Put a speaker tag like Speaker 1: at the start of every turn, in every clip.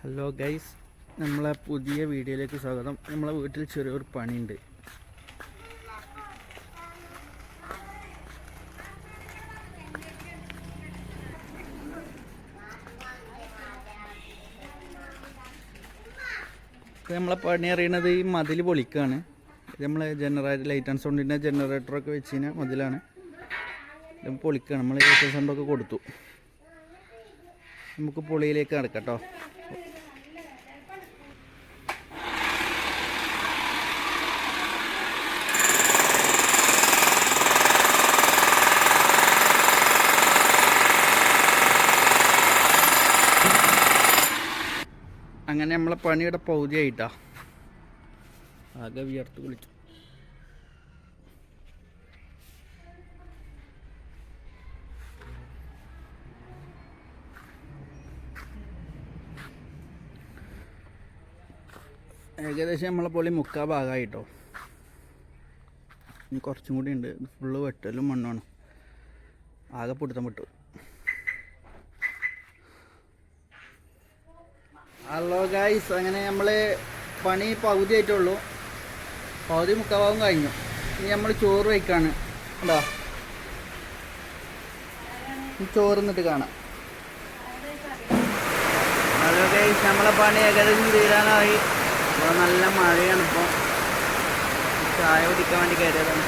Speaker 1: Hello guys, നമ്മളെ പുതിയ വീഡിയോയിലേക്ക് സ്വാഗതം. നമ്മളെ വീട്ടിൽ ചെറിയൊരു പണിയുണ്ട്. നമ്മളെ പണി അറിയണത് ഈ മതിൽ പൊളിക്കാണ്. ഇത് നമ്മളെ ലൈറ്റ് ആൻഡ് സൗണ്ടിൻ്റെ ജനറേറ്ററൊക്കെ വെച്ചിന് മതിലാണ്. ഇത് പൊളിക്കാണ്. നമ്മൾ ലൈറ്റ് ആൻഡ് സൗണ്ടൊക്കെ കൊടുത്തു. നമുക്ക് പൊളിയിലേക്ക് നടക്കാം കേട്ടോ. അങ്ങനെ നമ്മളെ പണിയുടെ പകുതിയായിട്ടാ. ആകെ വിയർത്ത് കുളിച്ചു. ഏകദേശം നമ്മളെ പൊളി മുക്കാ ഭാഗമായിട്ടോ. ഇനി കുറച്ചും കൂടി ഉണ്ട്. ഫുള്ള് വെട്ടലും മണ്ണാണ്. ആകെ പിടുത്തം വിട്ടു. ഹലോ ഗൈസ്, അങ്ങനെ നമ്മൾ പണി പകുതി ആയിട്ടുള്ളൂ. പകുതി മുക്കാഭാഗം കഴിഞ്ഞു. ഇനി നമ്മൾ ചോറ് വയ്ക്കാണ്. എന്താ ചോറ് എന്നിട്ട് കാണാം. ഹലോ ഗൈസ്, നമ്മളെ പണി ഏകദേശം തീരാനായി. അപ്പോൾ നല്ല മഴയാണ്. ഇപ്പോൾ ചായ കുടിക്കാൻ വേണ്ടി കയറിയതാണ്.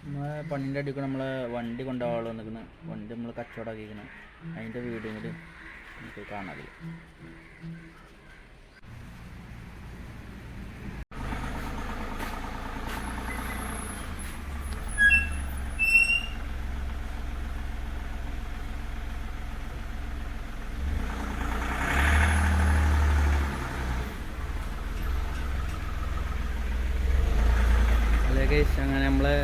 Speaker 1: നമ്മളെ പണിൻ്റെ അടിക്ക് നമ്മളെ വണ്ടി കൊണ്ടുപോകാൻ നിൽക്കുന്ന വണ്ടി നമ്മൾ കച്ചവടമാക്കിയിരിക്കണം. അതിൻ്റെ വീഡിയോ കൂടി നമുക്ക് കാണാതില്ല. അങ്ങനെ നമ്മളെ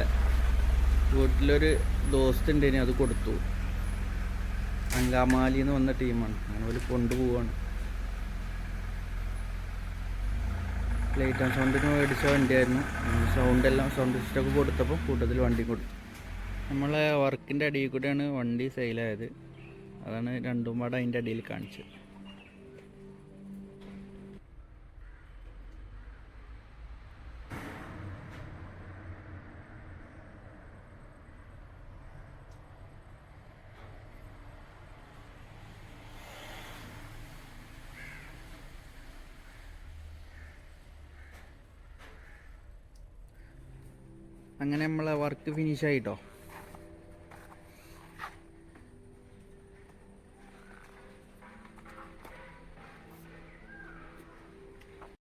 Speaker 1: വീട്ടിലൊരു ദോസ്ത് ഉണ്ടേനി, അത് കൊടുത്തു. അങ്കാമാലിന്ന് വന്ന ടീമാണ്. അങ്ങനെ ഒരു കൊണ്ടുപോവാണ്. ലൈറ്റ് ആൻഡ് സൗണ്ടിന് മേടിച്ച വണ്ടിയായിരുന്നു. സൗണ്ട് സിസ്റ്റമൊക്കെ കൊടുത്തപ്പോൾ കൂട്ടത്തിൽ വണ്ടി കൊടുത്തു. നമ്മളെ വർക്കിൻ്റെ അടിയിൽ കൂടെയാണ് വണ്ടി സെയിലായത്. അതാണ് രണ്ടും പാടെ അതിൻ്റെ അടിയിൽ കാണിച്ചത്. അങ്ങനെ നമ്മളെ വർക്ക് ഫിനിഷായിട്ടോ.